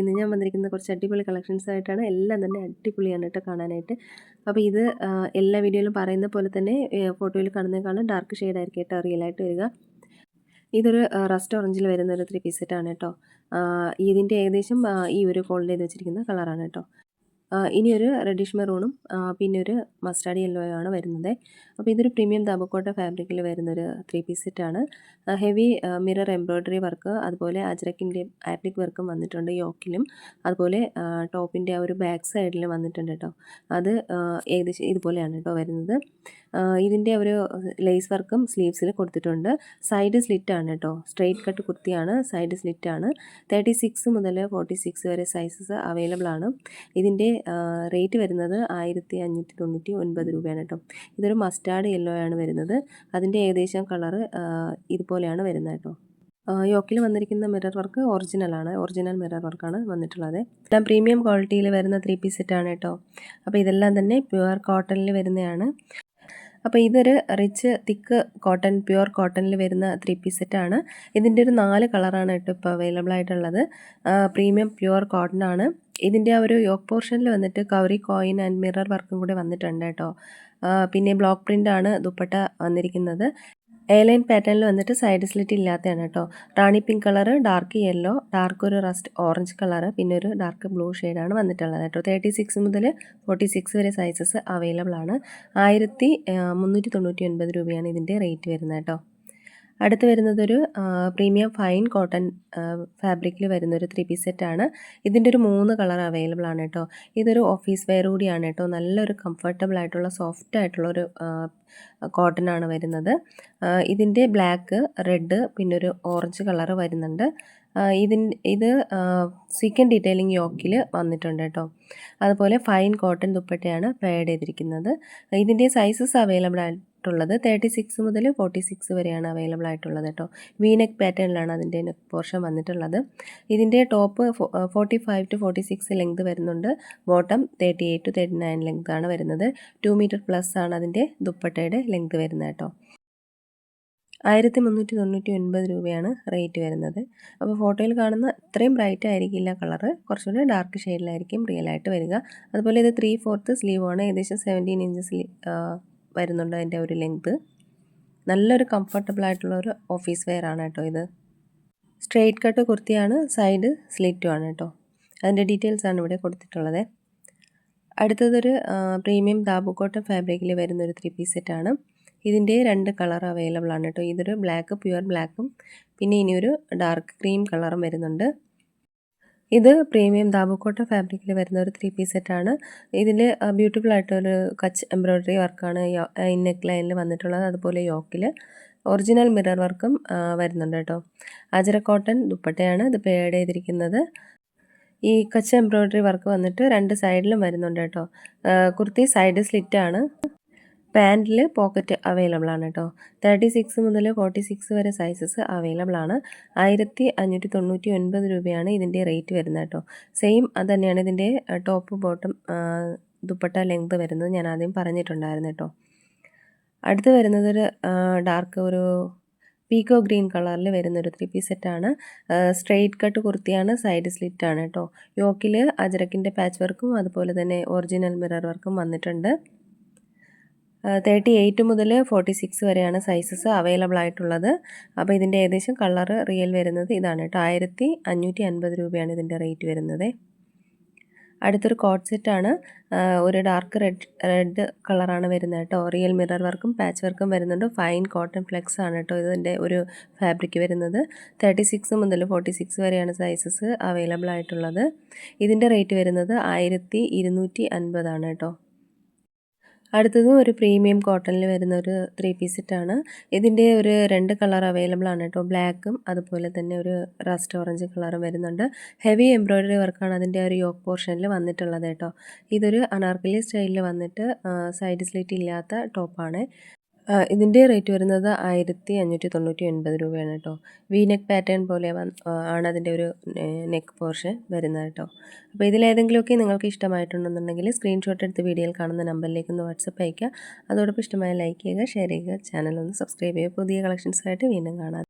ഇന്ന് ഞാൻ വന്നിരിക്കുന്ന കുറച്ച് അടിപൊളി കളക്ഷൻസ് ആയിട്ടാണ്. എല്ലാം തന്നെ അടിപൊളിയാണ് കേട്ടോ കാണാനായിട്ട്. അപ്പോൾ ഇത് എല്ലാ വീഡിയോയിലും പറയുന്ന പോലെ തന്നെ ഫോട്ടോയിൽ കാണുന്നതിനേക്കാളും ഡാർക്ക് ഷെയ്ഡ് ആയിരിക്കും കേട്ടോ റിയലായിട്ട് വരിക. ഇതൊരു റസ്റ്റ് ഓറഞ്ചിൽ വരുന്ന ഒരു 3 പീസ് സെറ്റാണ് കേട്ടോ. ഇതിൻ്റെ ഏകദേശം ഈ ഒരു ഫോൾഡ് ചെയ്ത് വെച്ചിരിക്കുന്ന കളറാണ് കേട്ടോ. ഇനിയൊരു റെഡിഷ് മെറൂണും പിന്നെ ഒരു മസ്റ്റാർഡ് യെല്ലോ ആണ് വരുന്നത്. അപ്പോൾ ഇതൊരു പ്രീമിയം ദാബക്കോട്ട ഫാബ്രിക്കിൽ വരുന്നൊരു 3 പീസ് സെറ്റാണ്. ഹെവി മിറർ എംബ്രോയ്ഡറി വർക്ക്, അതുപോലെ അജ്രക്കിൻ്റെ ആപ്ലിക് വർക്കും വന്നിട്ടുണ്ട് യോക്കിലും. അതുപോലെ ടോപ്പിൻ്റെ ആ ഒരു ബാക്ക് സൈഡിൽ വന്നിട്ടുണ്ട് കേട്ടോ. അത് ഏകദേശം ഇതുപോലെയാണ് കേട്ടോ വരുന്നത്. ഇതിൻ്റെ ഒരു ലേസ് വർക്കും സ്ലീവ്സിൽ കൊടുത്തിട്ടുണ്ട്. സൈഡ് സ്ലിറ്റാണ് കേട്ടോ. സ്ട്രെയിറ്റ് കട്ട് കുർത്തിയാണ്, സൈഡ് സ്ലിറ്റാണ്. 36 മുതൽ 46 വരെ സൈസസ് അവൈലബിൾ ആണ്. ഇതിൻ്റെ റേറ്റ് വരുന്നത് 1599 രൂപയാണ് കേട്ടോ. ഇതൊരു മസ്റ്റാർഡ് യെല്ലോ ആണ് വരുന്നത്. അതിൻ്റെ ഏകദേശം കളറ് ഇതുപോലെയാണ് വരുന്നത് കേട്ടോ. യോക്കിൽ വന്നിരിക്കുന്ന മിറർ വർക്ക് ഒറിജിനൽ മിറർ വർക്കാണ് വന്നിട്ടുള്ളത്. എല്ലാം പ്രീമിയം ക്വാളിറ്റിയിൽ വരുന്ന 3 പീസ് സെറ്റാണ് കേട്ടോ. അപ്പോൾ ഇതെല്ലാം തന്നെ പ്യുവർ കോട്ടണിൽ വരുന്നതാണ്. അപ്പോൾ ഇതൊരു റിച്ച് തിക്ക് കോട്ടൺ, പ്യുവർ കോട്ടണിൽ വരുന്ന 3 പീസ് സെറ്റാണ്. ഇതിൻ്റെ ഒരു 4 കളറാണ് കേട്ടോ ഇപ്പോൾ അവൈലബിൾ ആയിട്ടുള്ളത്. പ്രീമിയം പ്യുവർ കോട്ടൺ ആണ്. ഇതിൻ്റെ ആ ഒരു യോക്ക് പോർഷനിൽ വന്നിട്ട് കവറി കോയിൻ ആൻഡ് മിറർ വർക്കും കൂടെ വന്നിട്ടുണ്ട് കേട്ടോ. പിന്നെ ബ്ലോക്ക് പ്രിൻ്റ് ആണ് ദുപ്പട്ട വന്നിരിക്കുന്നത്. എയർലൈൻ പാറ്റേണിൽ വന്നിട്ട് സൈഡ് സ്ലിറ്റ് ഇല്ലാത്തതാണ് കേട്ടോ. Rani pink colour, dark yellow, dark ഒരു റസ്റ്റ് ഓറഞ്ച് കളറ്, പിന്നെ ഒരു ഡാർക്ക് ബ്ലൂ ഷെയ്ഡാണ് വന്നിട്ടുള്ളത് കേട്ടോ. 36 മുതൽ 46 വരെ സൈസസ് അവൈലബിൾ ആണ്. 1399 രൂപയാണ് ഇതിൻ്റെ റേറ്റ് വരുന്നത് കേട്ടോ. അടുത്ത് വരുന്നതൊരു പ്രീമിയം ഫൈൻ കോട്ടൺ ഫാബ്രിക്കിൽ വരുന്നൊരു 3 പീസ് സെറ്റാണ്. ഇതിൻ്റെ ഒരു 3 കളർ അവൈലബിൾ ആണ് കേട്ടോ. ഇതൊരു ഓഫീസ് വെയർ കൂടിയാണ് കേട്ടോ. നല്ലൊരു കംഫർട്ടബിൾ ആയിട്ടുള്ള സോഫ്റ്റ് ആയിട്ടുള്ളൊരു കോട്ടൺ ആണ് വരുന്നത്. ഇതിൻ്റെ ബ്ലാക്ക്, റെഡ്, പിന്നെ ഒരു ഓറഞ്ച് കളർ വരുന്നുണ്ട്. ഇത് സീക്വൻ ഡീറ്റെയിലിംഗ് യോക്കിൽ വന്നിട്ടുണ്ട് കേട്ടോ. അതുപോലെ ഫൈൻ കോട്ടൺ ദുപ്പട്ടയാണ് പെയർഡ് ചെയ്തിരിക്കുന്നത്. ഇതിൻ്റെ സൈസസ് അവൈലബിൾ ആയിട്ടുള്ളത് 36 മുതൽ 46 വരെയാണ് അവൈലബിൾ ആയിട്ടുള്ളത് കേട്ടോ. വീനെക്ക് പാറ്റേണിലാണ് അതിൻ്റെ നെക്ക് പോർഷൻ വന്നിട്ടുള്ളത്. ഇതിൻ്റെ ടോപ്പ് 45 to 46 ലെങ്ത് വരുന്നുണ്ട്. ബോട്ടം 38 to 39 ലെങ്ത് ആണ് വരുന്നത്. 2 മീറ്റർ പ്ലസ് ആണ് അതിൻ്റെ ദുപ്പട്ടയുടെ ലെങ്ത് വരുന്നത് കേട്ടോ. 1399 രൂപയാണ് റേറ്റ് വരുന്നത്. അപ്പോൾ ഫോട്ടോയിൽ കാണുന്ന ഇത്രയും ബ്രൈറ്റ് ആയിരിക്കില്ല കളറ്, കുറച്ചുകൂടി ഡാർക്ക് ഷെയ്ഡിലായിരിക്കും റിയലായിട്ട് വരിക. അതുപോലെ ഇത് 3/4 സ്ലീവാണ്. ഏകദേശം 17 ഇഞ്ചസ് വരുന്നുണ്ട് അതിൻ്റെ ഒരു ലെങ്ത്. നല്ലൊരു കംഫർട്ടബിൾ ആയിട്ടുള്ള ഒരു ഓഫീസ് വെയർ ആണ് കേട്ടോ ഇത്. സ്ട്രെയിറ്റ് കട്ട് കുർത്തിയാണ്, സൈഡ് സ്ലിറ്റും ആണ് കേട്ടോ. അതിൻ്റെ ഡീറ്റെയിൽസ് ആണ് ഇവിടെ കൊടുത്തിട്ടുള്ളത്. അടുത്തതൊരു പ്രീമിയം ദാബുക്കോട്ടൺ ഫാബ്രിക്കിൽ വരുന്നൊരു 3 പീസ് സെറ്റാണ്. ഇതിൻ്റെ 2 കളർ അവൈലബിൾ ആണ് കേട്ടോ. ഇതൊരു ബ്ലാക്ക്, പ്യുവർ ബ്ലാക്കും, പിന്നെ ഇനിയൊരു ഡാർക്ക് ക്രീം കളറും വരുന്നുണ്ട്. ഇത് പ്രീമിയം ദാബുക്കോട്ട ഫാബ്രിക്കിൽ വരുന്ന ഒരു 3 പീസ് സെറ്റാണ്. ഇതിൽ ബ്യൂട്ടിഫുൾ ആയിട്ടൊരു കച്ച് എംബ്രോയ്ഡറി വർക്കാണ് നെക്ക് ലൈനിൽ വന്നിട്ടുള്ളത്. അതുപോലെ യോക്കിൽ ഒറിജിനൽ മിറർ വർക്കും വരുന്നുണ്ട് കേട്ടോ. അജര കോട്ടൺ ദുപ്പട്ടയാണ് ഇത് പെയർഡ് ചെയ്തിരിക്കുന്നത്. ഈ കച്ച് എംബ്രോയ്ഡറി വർക്ക് വന്നിട്ട് 2 സൈഡിലും വരുന്നുണ്ട് കേട്ടോ. കുർത്തി സൈഡ് സ്ലിറ്റാണ്. പാൻറ്റിൽ പോക്കറ്റ് അവൈലബിൾ ആണ് കേട്ടോ. 36 മുതൽ 46 വരെ സൈസസ് അവൈലബിൾ ആണ്. 1599 രൂപയാണ് ഇതിൻ്റെ റേറ്റ് വരുന്നത് കേട്ടോ. സെയിം അത് തന്നെയാണ് ഇതിൻ്റെ ടോപ്പ് ബോട്ടം ദുപ്പട്ട ലെങ്ത് വരുന്നത്. ഞാൻ ആദ്യം പറഞ്ഞിട്ടുണ്ടായിരുന്നു കേട്ടോ. അടുത്ത് വരുന്നതൊരു ഡാർക്ക് ഒരു പീക്കോ ഗ്രീൻ കളറിൽ വരുന്നൊരു 3 പീസ് സെറ്റാണ്. സ്ട്രെയിറ്റ് കട്ട് കുർത്തിയാണ്, സൈഡ് സ്ലിറ്റാണ് കേട്ടോ. യോക്കിൽ അജരക്കിൻ്റെ പാച്ച് വർക്കും അതുപോലെ തന്നെ ഒറിജിനൽ മിറർ വർക്കും വന്നിട്ടുണ്ട്. 38 മുതൽ 46 വരെയാണ് സൈസസ് അവൈലബിൾ ആയിട്ടുള്ളത്. അപ്പോൾ ഇതിൻ്റെ ഏകദേശം കളർ റിയൽ വരുന്നത് ഇതാണ് കേട്ടോ. 1550 രൂപയാണ് ഇതിൻ്റെ റേറ്റ് വരുന്നത്. അടുത്തൊരു കോട്ട് സെറ്റാണ്. ഒരു ഡാർക്ക് റെഡ് കളറാണ് വരുന്നത് കേട്ടോ. റിയൽ മിറർ വർക്കും പാച്ച് വർക്കും വരുന്നുണ്ട്. ഫൈൻ കോട്ടൺ ഫ്ലെക്സ് ആണ് കേട്ടോ ഇതിൻ്റെ ഒരു ഫാബ്രിക് വരുന്നത്. 36 മുതൽ 46 വരെയാണ് സൈസസ് അവൈലബിൾ ആയിട്ടുള്ളത്. ഇതിൻ്റെ റേറ്റ് വരുന്നത് 1250 ആണ് കേട്ടോ. അടുത്തതും ഒരു പ്രീമിയം കോട്ടണിൽ വരുന്ന ഒരു 3 പീസ് സെറ്റാണ്. ഇതിൻ്റെ ഒരു 2 കളർ അവൈലബിൾ ആണ് കേട്ടോ. ബ്ലാക്കും അതുപോലെ തന്നെ ഒരു റസ്റ്റ് ഓറഞ്ച് കളറും വരുന്നുണ്ട്. ഹെവി എംബ്രോയ്ഡറി വർക്കാണ് അതിൻ്റെ ഒരു യോക്ക് പോർഷനിൽ വന്നിട്ടുള്ളത് കേട്ടോ. ഇതൊരു അനാർക്കലി സ്റ്റൈലിൽ വന്നിട്ട് സൈഡ് സ്ലിറ്റ് ഇല്ലാത്ത ടോപ്പാണ്. ഇതിൻ്റെ റേറ്റ് വരുന്നത് 1599 രൂപയാണ് കേട്ടോ. വീനെക്ക് പാറ്റേൺ പോലെ ആണ് അതിൻ്റെ ഒരു നെക്ക് പോർഷൻ വരുന്നത് കേട്ടോ. അപ്പോൾ ഇതിലേതെങ്കിലുമൊക്കെ നിങ്ങൾക്ക് ഇഷ്ടമായിട്ടുണ്ടെന്നുണ്ടെങ്കിൽ സ്ക്രീൻഷോട്ട് എടുത്ത് വീഡിയോയിൽ കാണുന്ന നമ്പറിലേക്ക് ഒന്ന് വാട്സപ്പ് അയയ്ക്കുക. അതോടൊപ്പം ഇഷ്ടമായ ലൈക്ക് ചെയ്യുക, ഷെയർ ചെയ്യുക, ചാനൽ ഒന്ന് സബ്സ്ക്രൈബ് ചെയ്യുക. പുതിയ കളക്ഷൻസായിട്ട് വീണ്ടും കാണാം.